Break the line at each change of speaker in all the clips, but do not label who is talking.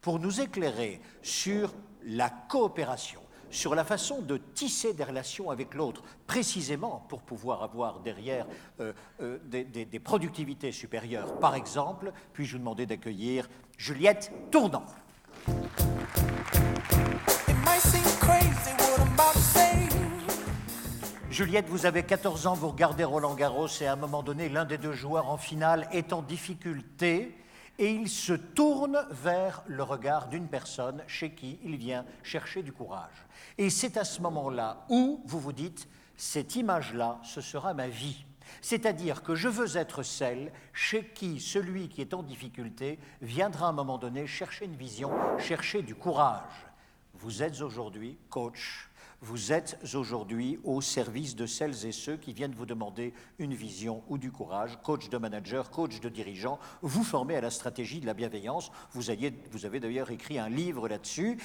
pour nous éclairer sur la coopération, sur la façon de tisser des relations avec l'autre, précisément pour pouvoir avoir derrière des productivités supérieures. Par exemple, puis-je vous demander d'accueillir Juliette Tournant. Juliette, vous avez 14 ans, vous regardez Roland-Garros et à un moment donné, l'un des deux joueurs en finale est en difficulté et il se tourne vers le regard d'une personne chez qui il vient chercher du courage. Et c'est à ce moment-là où vous vous dites, cette image-là, ce sera ma vie. C'est-à-dire que je veux être celle chez qui celui qui est en difficulté viendra à un moment donné chercher une vision, chercher du courage. Vous êtes aujourd'hui coach. Vous êtes aujourd'hui au service de celles et ceux qui viennent vous demander une vision ou du courage, coach de manager, coach de dirigeant, vous formez à la stratégie de la bienveillance. Vous avez d'ailleurs écrit un livre là-dessus.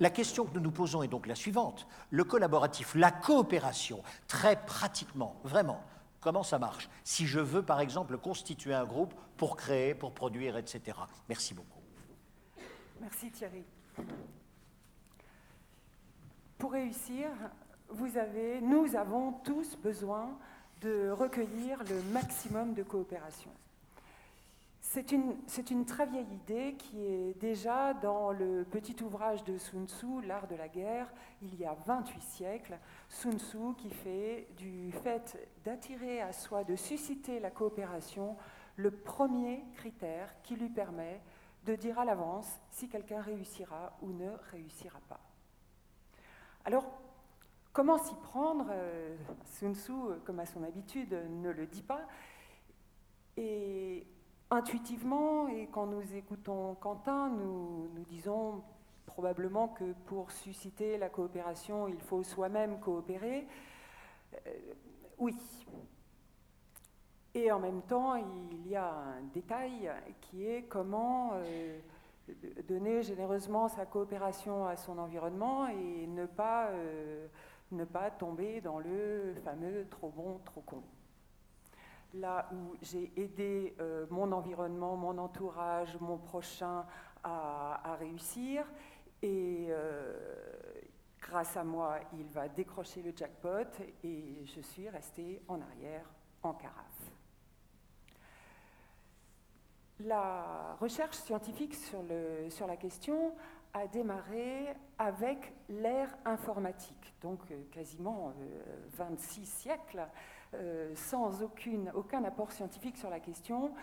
La question que nous nous posons est donc la suivante. Le collaboratif, la coopération, très pratiquement, vraiment, comment ça marche? Si je veux, par exemple, constituer un groupe pour créer, pour produire, etc. Merci beaucoup.
Merci Thierry. Pour réussir, nous avons tous besoin de recueillir le maximum de coopération. C'est une très vieille idée qui est déjà dans le petit ouvrage de Sun Tzu, L'art de la guerre, il y a 28 siècles. Sun Tzu qui fait du fait d'attirer à soi, de susciter la coopération, le premier critère qui lui permet de dire à l'avance si quelqu'un réussira ou ne réussira pas. Alors, comment s'y prendre? Sun Tzu, comme à son habitude, ne le dit pas. Et intuitivement, et quand nous écoutons Quentin, nous disons probablement que pour susciter la coopération, il faut soi-même coopérer. Oui. Et en même temps, il y a un détail qui est comment donner généreusement sa coopération à son environnement et ne pas tomber dans le fameux trop bon, trop con. Là où j'ai aidé mon environnement, mon entourage, mon prochain à réussir, et grâce à moi, il va décrocher le jackpot et je suis restée en arrière, en carafe. La recherche scientifique sur la question a démarré avec l'ère informatique, donc quasiment 26 siècles, sans aucun apport scientifique sur la question,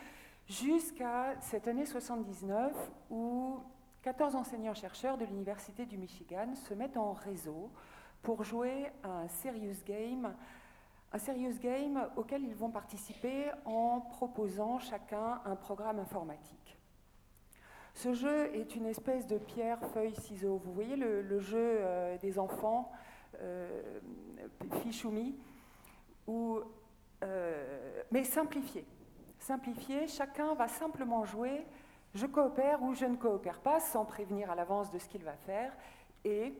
jusqu'à cette année 79 où 14 enseignants-chercheurs de l'Université du Michigan se mettent en réseau pour jouer à un serious game auquel ils vont participer en proposant chacun un programme informatique. Ce jeu est une espèce de pierre, feuille, ciseaux. Vous voyez le jeu des enfants, Fichoumi, mais simplifié. Simplifié, chacun va simplement jouer « je coopère » ou « je ne coopère pas » sans prévenir à l'avance de ce qu'il va faire. Et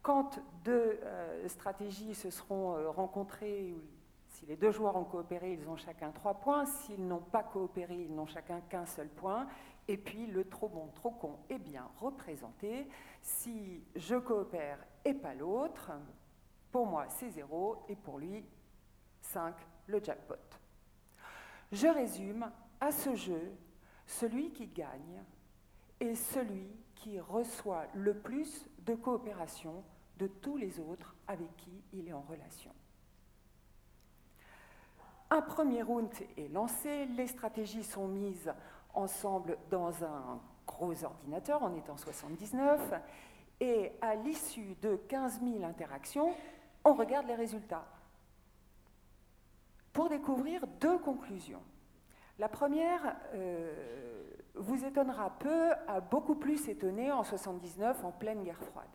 quand deux stratégies se seront rencontrées, si les deux joueurs ont coopéré, ils ont chacun 3 points. S'ils n'ont pas coopéré, ils n'ont chacun qu'un seul point. Et puis le trop bon, trop con est bien représenté. Si je coopère et pas l'autre, pour moi c'est 0 et pour lui 5, le jackpot. Je résume, à ce jeu, celui qui gagne est celui qui reçoit le plus de coopération de tous les autres avec qui il est en relation. Un premier round est lancé, les stratégies sont mises ensemble dans un gros ordinateur, on est en 79, et à l'issue de 15 000 interactions, on regarde les résultats pour découvrir 2 conclusions. La première vous étonnera peu, a beaucoup plus étonné en 79, en pleine guerre froide.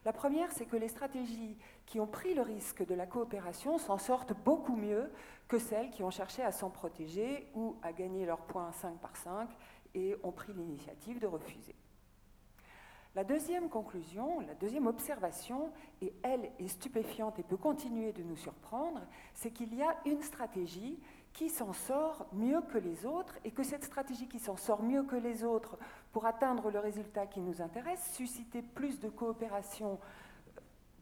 La première, c'est que les stratégies qui ont pris le risque de la coopération s'en sortent beaucoup mieux que celles qui ont cherché à s'en protéger ou à gagner leurs points 5 par 5 et ont pris l'initiative de refuser. La deuxième conclusion, la deuxième observation, et elle est stupéfiante et peut continuer de nous surprendre, c'est qu'il y a une stratégie qui s'en sort mieux que les autres et que cette stratégie qui s'en sort mieux que les autres pour atteindre le résultat qui nous intéresse, susciter plus de coopération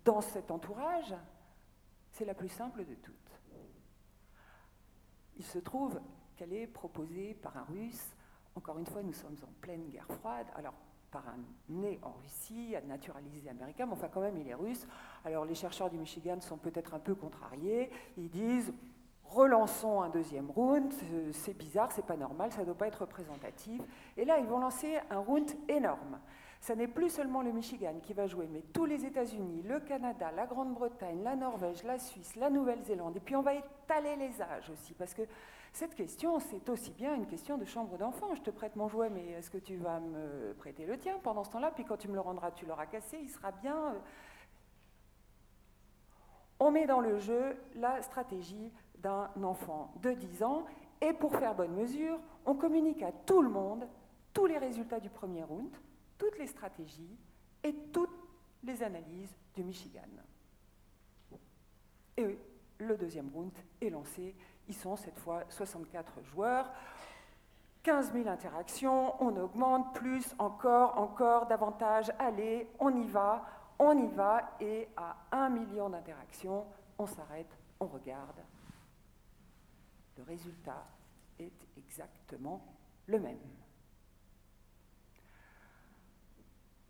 dans cet entourage, c'est la plus simple de toutes. Il se trouve qu'elle est proposée par un Russe. Encore une fois, nous sommes en pleine guerre froide. Alors, par un né en Russie, naturalisé américain, mais enfin quand même il est russe. Alors les chercheurs du Michigan sont peut-être un peu contrariés. Ils disent relançons un deuxième round, c'est bizarre, c'est pas normal, ça ne doit pas être représentatif. Et là, ils vont lancer un round énorme. Ça n'est plus seulement le Michigan qui va jouer, mais tous les États-Unis, le Canada, la Grande-Bretagne, la Norvège, la Suisse, la Nouvelle-Zélande. Et puis on va étaler les âges aussi, parce que cette question, c'est aussi bien une question de chambre d'enfant. Je te prête mon jouet, mais est-ce que tu vas me prêter le tien pendant ce temps-là? Puis quand tu me le rendras, tu l'auras cassé, il sera bien... On met dans le jeu la stratégie d'un enfant de 10 ans, et pour faire bonne mesure, on communique à tout le monde tous les résultats du premier round, toutes les stratégies et toutes les analyses du Michigan. Et le deuxième round est lancé. Ils sont cette fois 64 joueurs, 15 000 interactions, on augmente, plus, encore, davantage, allez, on y va, et à 1 million d'interactions, on s'arrête, on regarde. Le résultat est exactement le même.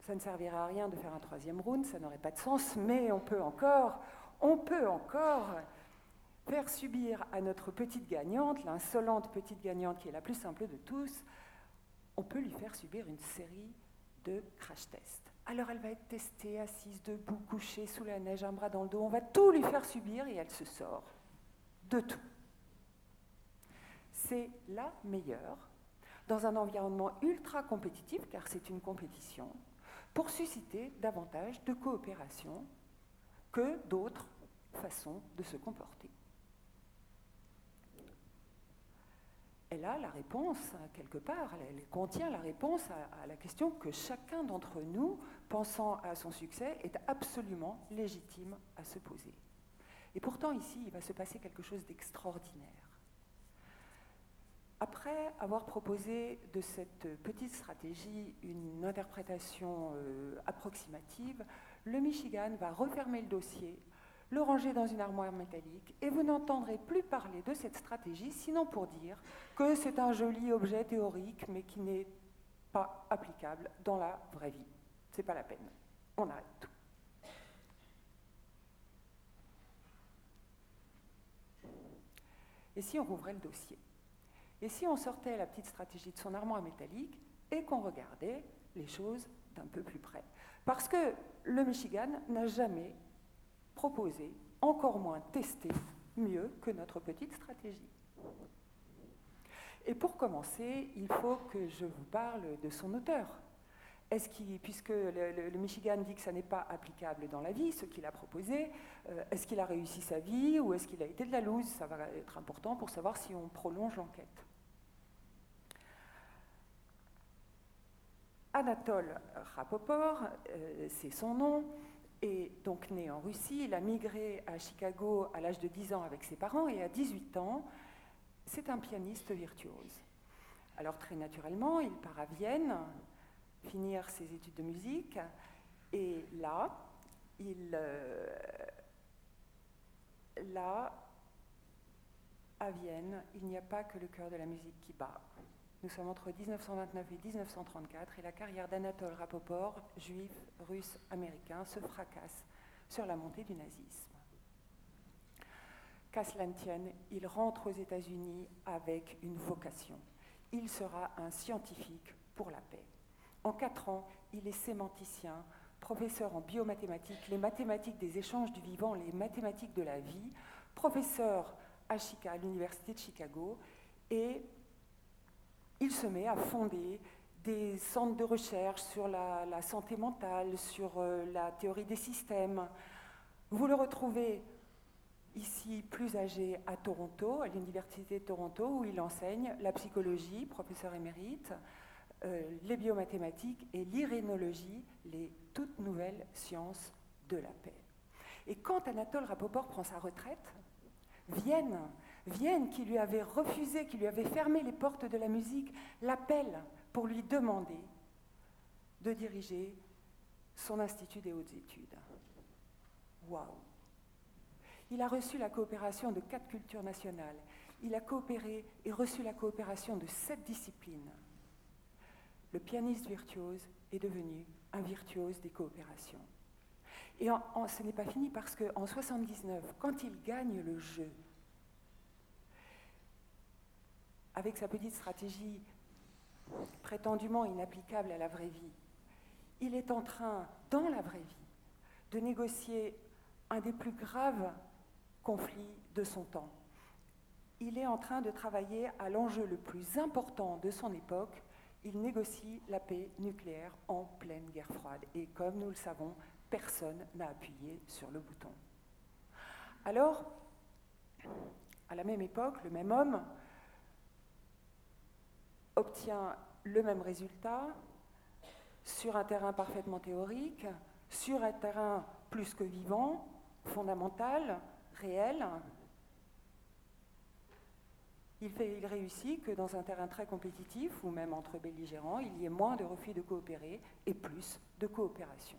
Ça ne servirait à rien de faire un troisième round, ça n'aurait pas de sens, mais on peut encore faire subir à notre petite gagnante, l'insolente petite gagnante qui est la plus simple de tous, on peut lui faire subir une série de crash tests. Alors elle va être testée, assise, debout, couchée, sous la neige, un bras dans le dos, on va tout lui faire subir et elle se sort de tout. C'est la meilleure, dans un environnement ultra compétitif, car c'est une compétition, pour susciter davantage de coopération que d'autres façons de se comporter. Elle a la réponse, quelque part, elle contient la réponse à la question que chacun d'entre nous, pensant à son succès, est absolument légitime à se poser. Et pourtant, ici, il va se passer quelque chose d'extraordinaire. Après avoir proposé de cette petite stratégie une interprétation approximative, le Michigan va refermer le dossier, le ranger dans une armoire métallique, et vous n'entendrez plus parler de cette stratégie, sinon pour dire que c'est un joli objet théorique, mais qui n'est pas applicable dans la vraie vie. C'est pas la peine. On arrête tout. Et si on rouvrait le dossier? Et si on sortait la petite stratégie de son armoire métallique et qu'on regardait les choses d'un peu plus près? Parce que le Michigan n'a jamais proposé, encore moins testé, mieux que notre petite stratégie. Et pour commencer, il faut que je vous parle de son auteur. Puisque le Michigan dit que ça n'est pas applicable dans la vie, ce qu'il a proposé, est-ce qu'il a réussi sa vie ou est-ce qu'il a été de la loose? Ça va être important pour savoir si on prolonge l'enquête. Anatole Rapoport, c'est son nom, est donc né en Russie. Il a migré à Chicago à l'âge de 10 ans avec ses parents et à 18 ans, c'est un pianiste virtuose. Alors très naturellement, il part à Vienne finir ses études de musique et là, à Vienne, il n'y a pas que le cœur de la musique qui bat. Nous sommes entre 1929 et 1934 et la carrière d'Anatole Rapoport, juif, russe, américain, se fracasse sur la montée du nazisme. Qu'à cela ne tienne, il rentre aux États-Unis avec une vocation. Il sera un scientifique pour la paix. En 4 ans, il est sémanticien, professeur en biomathématiques, les mathématiques des échanges du vivant, les mathématiques de la vie, professeur à l'Université de Chicago, et il se met à fonder des centres de recherche sur la santé mentale, sur la théorie des systèmes. Vous le retrouvez ici, plus âgé, à Toronto, à l'Université de Toronto, où il enseigne la psychologie, professeur émérite, les biomathématiques et l'irénologie, les toutes nouvelles sciences de la paix. Et quand Anatole Rapoport prend sa retraite, Vienne Vienne, qui lui avait refusé, qui lui avait fermé les portes de la musique, l'appelle pour lui demander de diriger son institut des hautes études. Waouh! Il a reçu la coopération de 4 cultures nationales. Il a coopéré et reçu la coopération de 7 disciplines. Le pianiste virtuose est devenu un virtuose des coopérations. Et ce n'est pas fini parce qu'en 1979, quand il gagne le jeu, avec sa petite stratégie prétendument inapplicable à la vraie vie, il est en train, dans la vraie vie, de négocier un des plus graves conflits de son temps. Il est en train de travailler à l'enjeu le plus important de son époque. Il négocie la paix nucléaire en pleine guerre froide. Et comme nous le savons, personne n'a appuyé sur le bouton. Alors, à la même époque, le même homme obtient le même résultat sur un terrain parfaitement théorique, sur un terrain plus que vivant, fondamental, réel. Il réussit que dans un terrain très compétitif, ou même entre belligérants, il y ait moins de refus de coopérer et plus de coopération.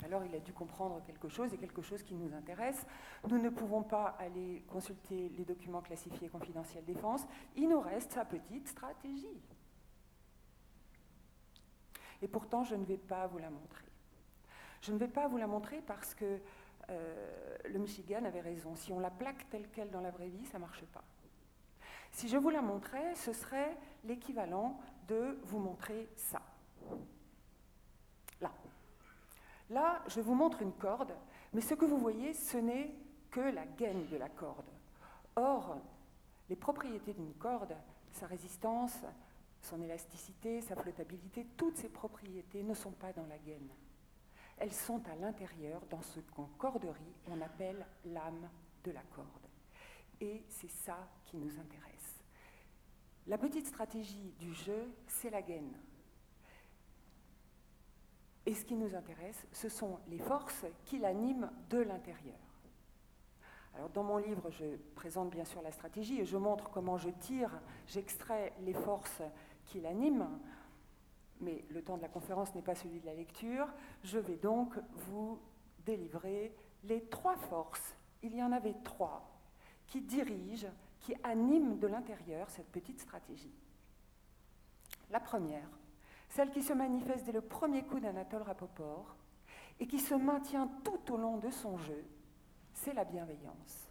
Alors il a dû comprendre quelque chose, et quelque chose qui nous intéresse. Nous ne pouvons pas aller consulter les documents classifiés confidentiels défense. Il nous reste sa petite stratégie. Et pourtant, je ne vais pas vous la montrer. Je ne vais pas vous la montrer parce que le Michigan avait raison. Si on la plaque telle qu'elle dans la vraie vie, ça ne marche pas. Si je vous la montrais, ce serait l'équivalent de vous montrer ça. Là. Là, je vous montre une corde, mais ce que vous voyez, ce n'est que la gaine de la corde. Or, les propriétés d'une corde, sa résistance, son élasticité, sa flottabilité, toutes ces propriétés ne sont pas dans la gaine. Elles sont à l'intérieur, dans ce qu'en corderie, on appelle l'âme de la corde. Et c'est ça qui nous intéresse. La petite stratégie du jeu, c'est la gaine. Et ce qui nous intéresse, ce sont les forces qui l'animent de l'intérieur. Alors, dans mon livre, je présente bien sûr la stratégie et je montre comment je tire, j'extrais les forces qui l'animent. Mais le temps de la conférence n'est pas celui de la lecture. Je vais donc vous délivrer les 3 forces. Il y en avait 3 qui dirigent, qui animent de l'intérieur cette petite stratégie. La première, celle qui se manifeste dès le premier coup d'Anatole Rapoport et qui se maintient tout au long de son jeu, c'est la bienveillance.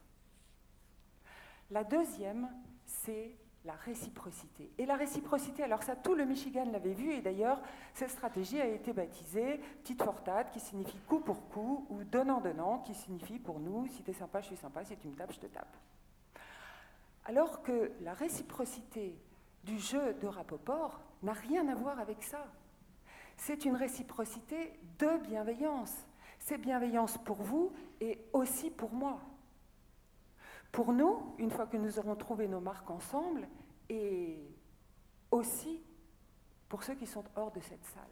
La deuxième, c'est la réciprocité. Et la réciprocité, alors ça, tout le Michigan l'avait vu, et d'ailleurs, cette stratégie a été baptisée tit for tat, qui signifie coup pour coup, ou donnant-donnant, qui signifie pour nous, si t'es sympa, je suis sympa, si tu me tapes, je te tape. Alors que la réciprocité du jeu de Rapoport n'a rien à voir avec ça. C'est une réciprocité de bienveillance. C'est bienveillance pour vous et aussi pour moi. Pour nous, une fois que nous aurons trouvé nos marques ensemble, et aussi pour ceux qui sont hors de cette salle.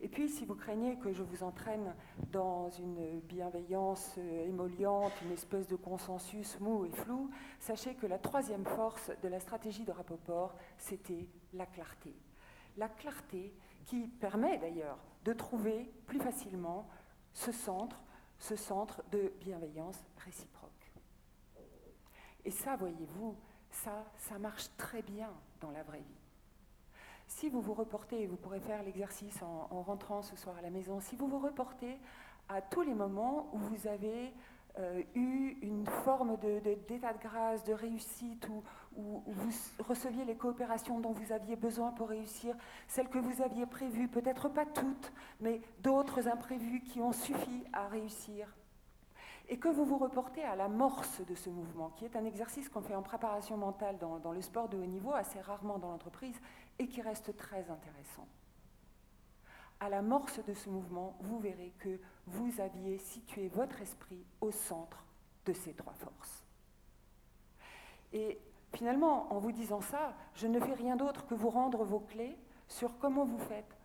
Et puis, si vous craignez que je vous entraîne dans une bienveillance émolliente, une espèce de consensus mou et flou, sachez que la 3e force de la stratégie de Rapoport, c'était la clarté. La clarté qui permet d'ailleurs de trouver plus facilement ce centre de bienveillance réciproque. Et ça, voyez-vous, ça marche très bien dans la vraie vie. Si vous vous reportez, et vous pourrez faire l'exercice en rentrant ce soir à la maison, si vous vous reportez à tous les moments où vous avez eu une forme d'état de grâce, de réussite, où vous receviez les coopérations dont vous aviez besoin pour réussir, celles que vous aviez prévues, peut-être pas toutes, mais d'autres imprévus qui ont suffi à réussir, et que vous vous reportez à l'amorce de ce mouvement, qui est un exercice qu'on fait en préparation mentale dans le sport de haut niveau, assez rarement dans l'entreprise, et qui reste très intéressant. À l'amorce de ce mouvement, vous verrez que vous aviez situé votre esprit au centre de ces 3 forces. Et finalement, en vous disant ça, je ne fais rien d'autre que vous rendre vos clés sur comment vous faites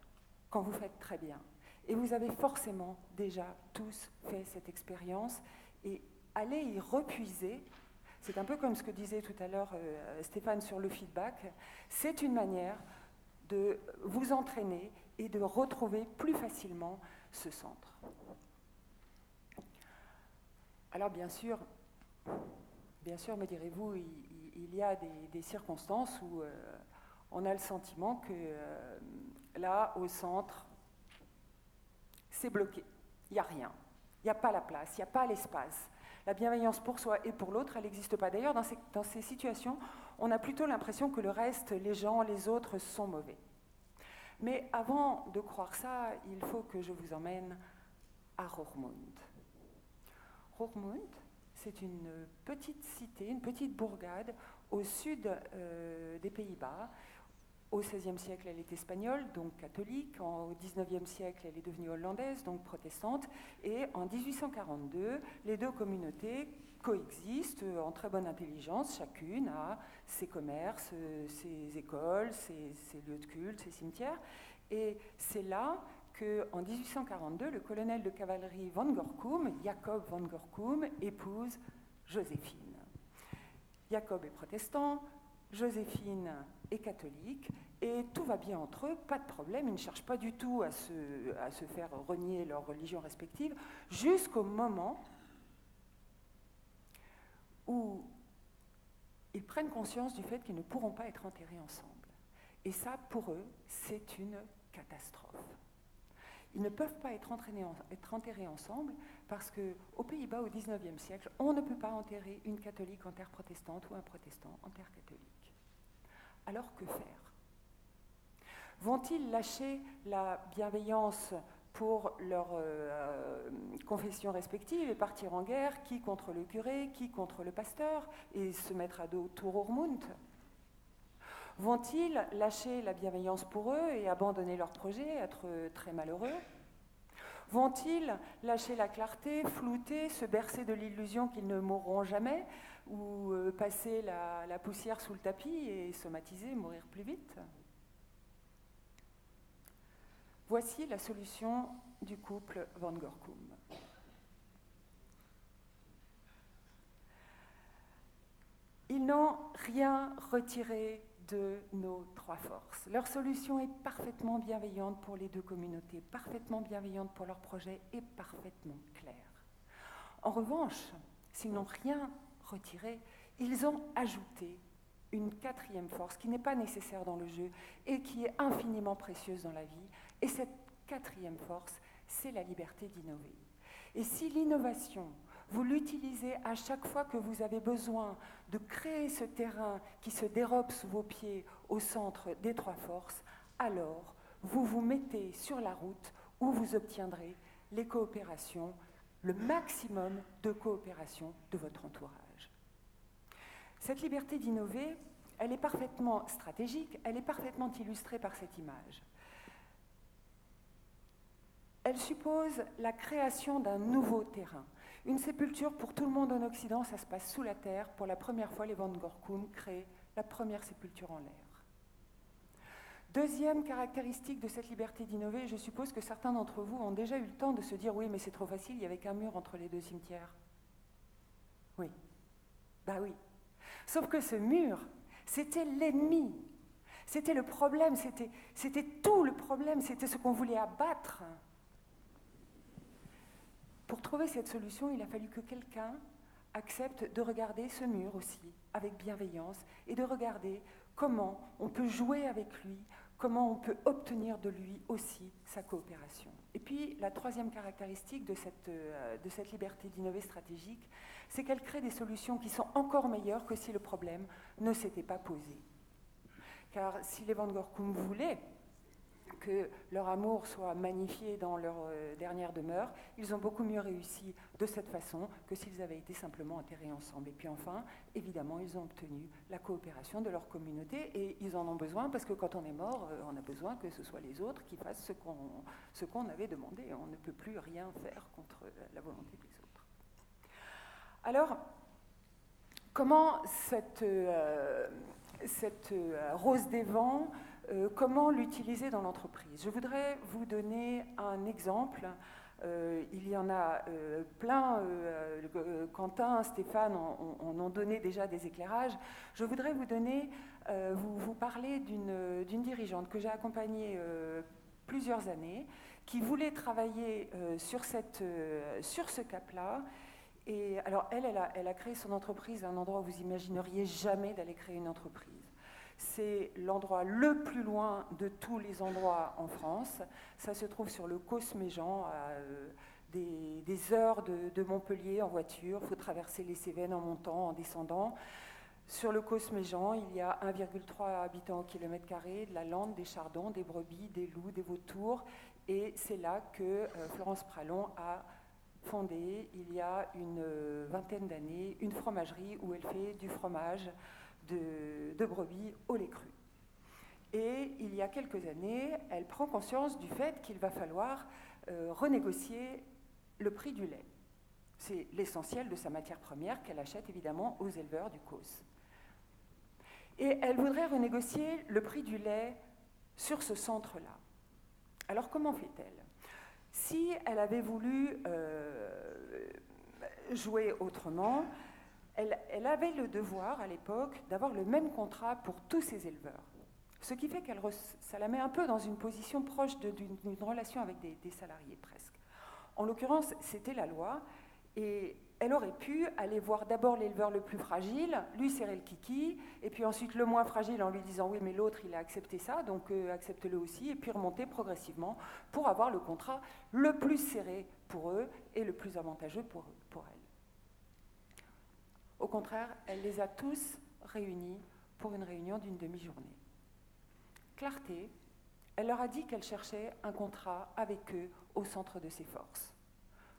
quand vous faites très bien. Et vous avez forcément déjà tous fait cette expérience et allez y repuiser. C'est un peu comme ce que disait tout à l'heure Stéphane sur le feedback. C'est une manière de vous entraîner et de retrouver plus facilement ce centre. Alors bien sûr, me direz-vous, il y a des circonstances où on a le sentiment que là, au centre, c'est bloqué. Il n'y a rien. Il n'y a pas la place, il n'y a pas l'espace. La bienveillance pour soi et pour l'autre, elle n'existe pas. D'ailleurs, dans ces situations, on a plutôt l'impression que le reste, les gens, les autres, sont mauvais. Mais avant de croire ça, il faut que je vous emmène à Roermond. Roermond, c'est une petite cité, une petite bourgade au sud des Pays-Bas. Au XVIe siècle, elle est espagnole, donc catholique. Au XIXe siècle, elle est devenue hollandaise, donc protestante. Et en 1842, les deux communautés coexistent en très bonne intelligence. Chacune a ses commerces, ses écoles, ses lieux de culte, ses cimetières. Et c'est là qu'en 1842, le colonel de cavalerie Van Gorcum, Jacob Van Gorcum, épouse Joséphine. Jacob est protestant, Joséphine est catholique, et tout va bien entre eux, pas de problème, ils ne cherchent pas du tout à se faire renier leur religion respective, jusqu'au moment où ils prennent conscience du fait qu'ils ne pourront pas être enterrés ensemble. Et ça, pour eux, c'est une catastrophe. Ils ne peuvent pas être enterrés ensemble parce qu'aux Pays-Bas, au XIXe siècle, on ne peut pas enterrer une catholique en terre protestante ou un protestant en terre catholique. Alors que faire? Vont-ils lâcher la bienveillance pour leur confession respective et partir en guerre, qui contre le curé, qui contre le pasteur, et se mettre à dos tout Roermond? Vont-ils lâcher la bienveillance pour eux et abandonner leur projet, être très malheureux? Vont-ils lâcher la clarté, flouter, se bercer de l'illusion qu'ils ne mourront jamais, ou passer la poussière sous le tapis et somatiser, mourir plus vite? Voici la solution du couple Van Gorcum. Ils n'ont rien retiré de nos trois forces. Leur solution est parfaitement bienveillante pour les deux communautés, parfaitement bienveillante pour leur projet et parfaitement claire. En revanche, s'ils n'ont rien retiré, ils ont ajouté une quatrième force qui n'est pas nécessaire dans le jeu et qui est infiniment précieuse dans la vie. Et cette quatrième force, c'est la liberté d'innover. Et si l'innovation, vous l'utilisez à chaque fois que vous avez besoin de créer ce terrain qui se dérobe sous vos pieds au centre des trois forces, alors vous vous mettez sur la route où vous obtiendrez les coopérations, le maximum de coopération de votre entourage. Cette liberté d'innover, elle est parfaitement stratégique, elle est parfaitement illustrée par cette image. Elle suppose la création d'un nouveau terrain. Une sépulture pour tout le monde en Occident, ça se passe sous la terre. Pour la première fois, les Van Gorcum créent la première sépulture en l'air. Deuxième caractéristique de cette liberté d'innover, je suppose que certains d'entre vous ont déjà eu le temps de se dire « oui, mais c'est trop facile, il n'y avait qu'un mur entre les deux cimetières ». Oui, bah oui. Sauf que ce mur, c'était l'ennemi. C'était le problème, c'était tout le problème, c'était ce qu'on voulait abattre. Pour trouver cette solution, il a fallu que quelqu'un accepte de regarder ce mur aussi, avec bienveillance, et de regarder comment on peut jouer avec lui, comment on peut obtenir de lui aussi sa coopération. Et puis, la troisième caractéristique de cette liberté d'innover stratégique, c'est qu'elle crée des solutions qui sont encore meilleures que si le problème ne s'était pas posé. Car si les Van Gorcum voulaient que leur amour soit magnifié dans leur dernière demeure, ils ont beaucoup mieux réussi de cette façon que s'ils avaient été simplement enterrés ensemble. Et puis enfin, évidemment, ils ont obtenu la coopération de leur communauté et ils en ont besoin parce que quand on est mort, on a besoin que ce soit les autres qui fassent ce qu'on avait demandé. On ne peut plus rien faire contre la volonté des autres. Alors, comment cette rose des vents comment l'utiliser dans l'entreprise. Je voudrais vous donner un exemple. Il y en a plein. Quentin, Stéphane ont donné déjà des éclairages. Je voudrais vous parler d'une dirigeante que j'ai accompagnée plusieurs années, qui voulait travailler sur ce cap-là. Et alors, elle a créé son entreprise à un endroit où vous imagineriez jamais d'aller créer une entreprise. C'est l'endroit le plus loin de tous les endroits en France. Ça se trouve sur le Causse-Méjean, à des heures de Montpellier en voiture. Il faut traverser les Cévennes en montant, en descendant. Sur le Causse-Méjean, il y a 1,3 habitants au kilomètre carré, de la lande, des chardons, des brebis, des loups, des vautours. Et c'est là que Florence Pralon a fondé, il y a une vingtaine d'années, une fromagerie où elle fait du fromage de brebis au lait cru. Et il y a quelques années, elle prend conscience du fait qu'il va falloir renégocier le prix du lait. C'est l'essentiel de sa matière première qu'elle achète évidemment aux éleveurs du Causse. Et elle voudrait renégocier le prix du lait sur ce centre-là. Alors comment fait-elle ? Si elle avait voulu jouer autrement, elle avait le devoir à l'époque d'avoir le même contrat pour tous ses éleveurs. Ce qui fait ça la met un peu dans une position proche d'une relation avec des salariés presque. En l'occurrence, c'était la loi, et elle aurait pu aller voir d'abord l'éleveur le plus fragile, lui serrer le kiki, et puis ensuite le moins fragile en lui disant oui mais l'autre il a accepté ça, donc accepte-le aussi, et puis remonter progressivement pour avoir le contrat le plus serré pour eux et le plus avantageux pour elle. Au contraire, elle les a tous réunis pour une réunion d'une demi-journée. Clarté, elle leur a dit qu'elle cherchait un contrat avec eux au centre de ses forces.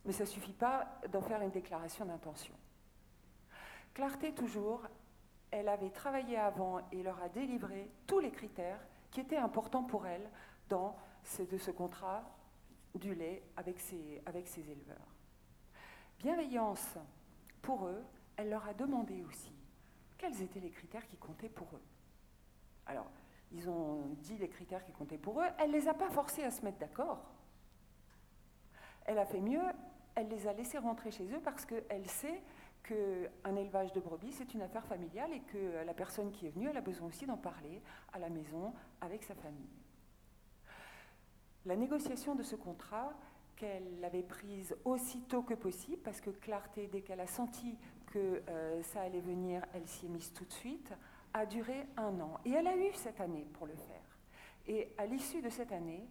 Mais ça ne suffit pas d'en faire une déclaration d'intention. Clarté, toujours, elle avait travaillé avant et leur a délivré tous les critères qui étaient importants pour elle dans ce contrat du lait avec ses éleveurs. Bienveillance, pour eux, elle leur a demandé aussi quels étaient les critères qui comptaient pour eux. Alors, ils ont dit les critères qui comptaient pour eux, elle ne les a pas forcés à se mettre d'accord. Elle a fait mieux, elle les a laissés rentrer chez eux parce qu'elle sait qu'un élevage de brebis, c'est une affaire familiale et que la personne qui est venue, elle a besoin aussi d'en parler à la maison avec sa famille. La négociation de ce contrat, qu'elle avait prise aussitôt que possible, parce que Clarté, dès qu'elle a senti que ça allait venir, elle s'y est mise tout de suite, a duré 1 an. Et elle a eu cette année pour le faire. Et à l'issue de cette année,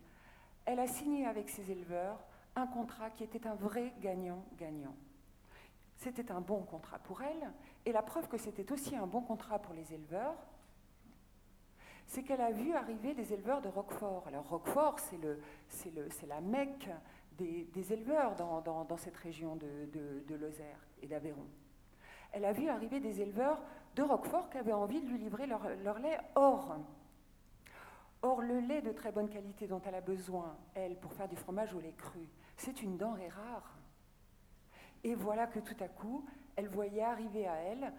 elle a signé avec ses éleveurs un contrat qui était un vrai gagnant-gagnant. C'était un bon contrat pour elle, et la preuve que c'était aussi un bon contrat pour les éleveurs, c'est qu'elle a vu arriver des éleveurs de Roquefort. Alors Roquefort, c'est la Mecque des éleveurs dans cette région de Lozère et d'Aveyron. Elle a vu arriver des éleveurs de Roquefort qui avaient envie de lui livrer leur lait. Or, le lait de très bonne qualité dont elle a besoin, elle, pour faire du fromage au lait cru, c'est une denrée rare. Et voilà que tout à coup, elle voyait arriver à elle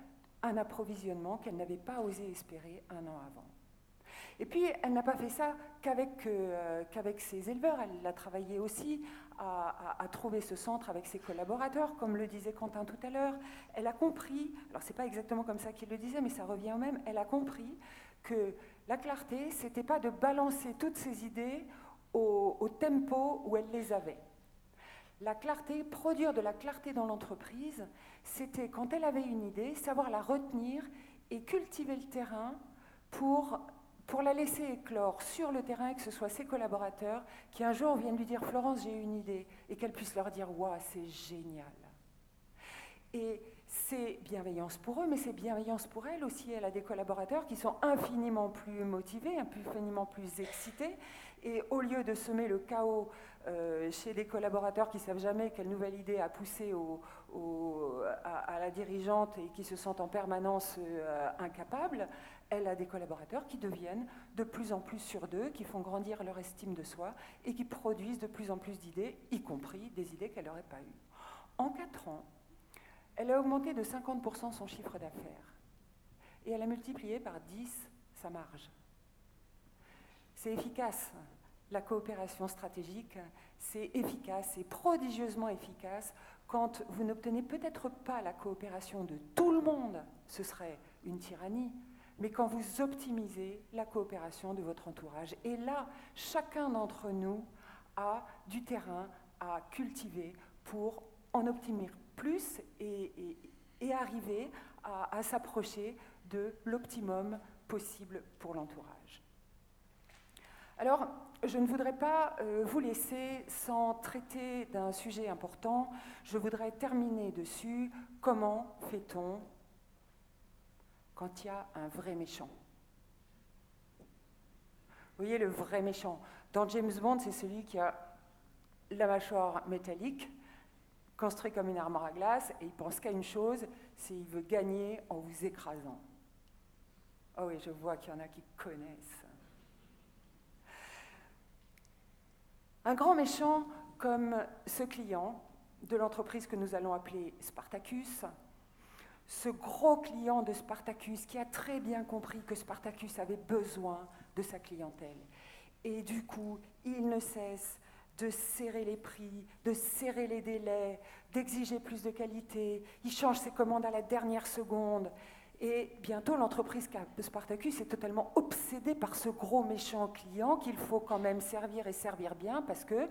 un approvisionnement qu'elle n'avait pas osé espérer 1 an avant. Et puis, elle n'a pas fait ça qu'avec ses éleveurs. Elle a travaillé aussi à trouver ce centre avec ses collaborateurs, comme le disait Quentin tout à l'heure. Elle a compris, alors c'est pas exactement comme ça qu'il le disait, mais ça revient au même, elle a compris que la clarté, c'était pas de balancer toutes ses idées au tempo où elle les avait. La clarté, produire de la clarté dans l'entreprise, c'était, quand elle avait une idée, savoir la retenir et cultiver le terrain pour la laisser éclore sur le terrain et que ce soit ses collaborateurs qui un jour viennent lui dire « Florence, j'ai une idée » et qu'elle puisse leur dire « Waouh, c'est génial ». Et c'est bienveillance pour eux, mais c'est bienveillance pour elle aussi. Elle a des collaborateurs qui sont infiniment plus motivés, infiniment plus excités. Et au lieu de semer le chaos chez des collaborateurs qui ne savent jamais quelle nouvelle idée a poussé à la dirigeante et qui se sentent en permanence incapables, elle a des collaborateurs qui deviennent de plus en plus sûrs d'eux, qui font grandir leur estime de soi et qui produisent de plus en plus d'idées, y compris des idées qu'elle n'aurait pas eues. En 4 ans, elle a augmenté de 50% son chiffre d'affaires et elle a multiplié par 10 sa marge. c'est efficace. La coopération stratégique, c'est efficace, c'est prodigieusement efficace quand vous n'obtenez peut-être pas la coopération de tout le monde, ce serait une tyrannie, mais quand vous optimisez la coopération de votre entourage. Et là, chacun d'entre nous a du terrain à cultiver pour en obtenir plus et arriver à s'approcher de l'optimum possible pour l'entourage. Alors, je ne voudrais pas vous laisser sans traiter d'un sujet important. Je voudrais terminer dessus. Comment fait-on quand il y a un vrai méchant? Vous voyez, le vrai méchant. Dans James Bond, c'est celui qui a la mâchoire métallique, construit comme une armoire à glace, et il pense qu'à une chose, c'est qu'il veut gagner en vous écrasant. Oh oui, je vois qu'il y en a qui connaissent. Un grand méchant comme ce client de l'entreprise que nous allons appeler Spartacus, ce gros client de Spartacus qui a très bien compris que Spartacus avait besoin de sa clientèle. Et du coup, il ne cesse de serrer les prix, de serrer les délais, d'exiger plus de qualité. Il change ses commandes à la dernière seconde. Et bientôt, l'entreprise de Spartacus est totalement obsédée par ce gros méchant client qu'il faut quand même servir et servir bien parce que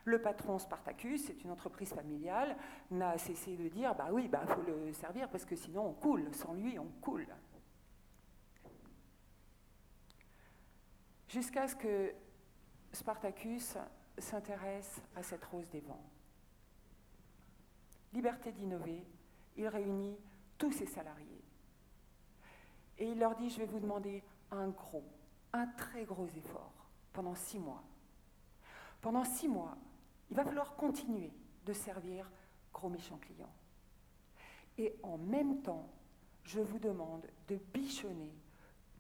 le patron Spartacus, c'est une entreprise familiale, n'a cessé de dire « bah oui, bah, faut le servir parce que sinon on coule, sans lui on coule ». Jusqu'à ce que Spartacus s'intéresse à cette rose des vents. Liberté d'innover, il réunit tous ses salariés. Et il leur dit, je vais vous demander un très gros effort, pendant 6 mois. Pendant 6 mois, il va falloir continuer de servir gros méchants clients. Et en même temps, je vous demande de bichonner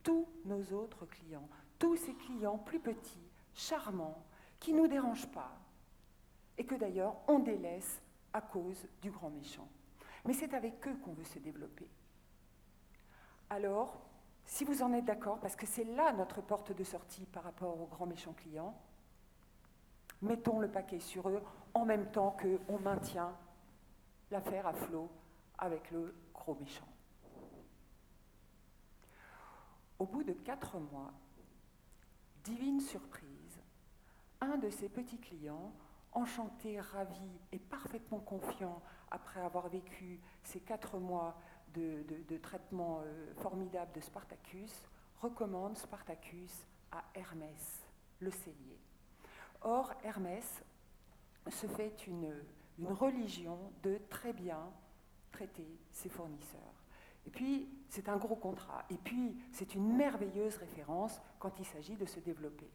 tous nos autres clients, tous ces clients plus petits, charmants, qui ne nous dérangent pas, et que d'ailleurs on délaisse à cause du grand méchant. Mais c'est avec eux qu'on veut se développer. Alors, si vous en êtes d'accord, parce que c'est là notre porte de sortie par rapport aux grands méchants clients, mettons le paquet sur eux en même temps qu'on maintient l'affaire à flot avec le gros méchant. Au bout de 4 mois, divine surprise, un de ces petits clients, enchanté, ravi et parfaitement confiant après avoir vécu ces 4 mois de traitement formidable de Spartacus, recommande Spartacus à Hermès, le sellier. Or, Hermès se fait une religion de très bien traiter ses fournisseurs. Et puis, c'est un gros contrat. Et puis, c'est une merveilleuse référence quand il s'agit de se développer.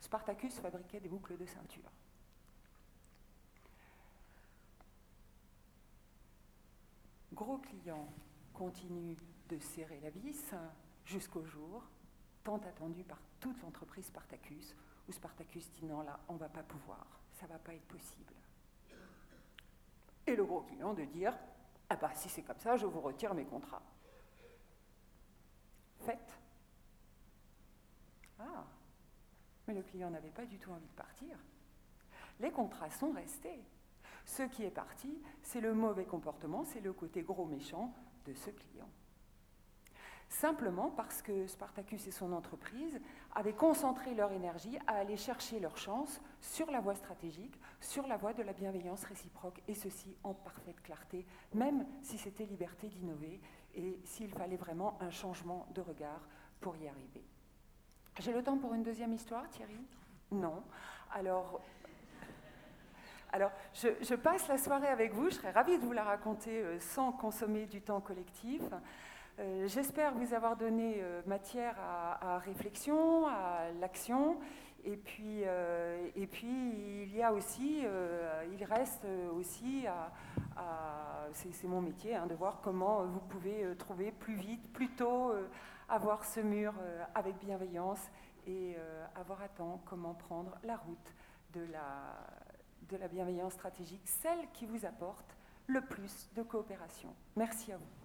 Spartacus fabriquait des boucles de ceinture. Gros client continue de serrer la vis jusqu'au jour, tant attendu par toute l'entreprise Spartacus, où Spartacus dit non, là, on ne va pas pouvoir, ça ne va pas être possible. Et le gros client de dire, ah bah si c'est comme ça, je vous retire mes contrats. Faites. Ah, mais le client n'avait pas du tout envie de partir. Les contrats sont restés. Ce qui est parti, c'est le mauvais comportement, c'est le côté gros méchant de ce client. Simplement parce que Spartacus et son entreprise avaient concentré leur énergie à aller chercher leur chance sur la voie stratégique, sur la voie de la bienveillance réciproque, et ceci en parfaite clarté, même si c'était liberté d'innover et s'il fallait vraiment un changement de regard pour y arriver. J'ai le temps pour une deuxième histoire, Thierry ? Non. Alors, je passe la soirée avec vous, je serais ravie de vous la raconter sans consommer du temps collectif. J'espère vous avoir donné matière à réflexion, à l'action, et puis il reste aussi c'est mon métier de voir comment vous pouvez trouver plus vite, plus tôt, avoir ce mur avec bienveillance et avoir à temps comment prendre la route de la bienveillance stratégique, celle qui vous apporte le plus de coopération. Merci à vous.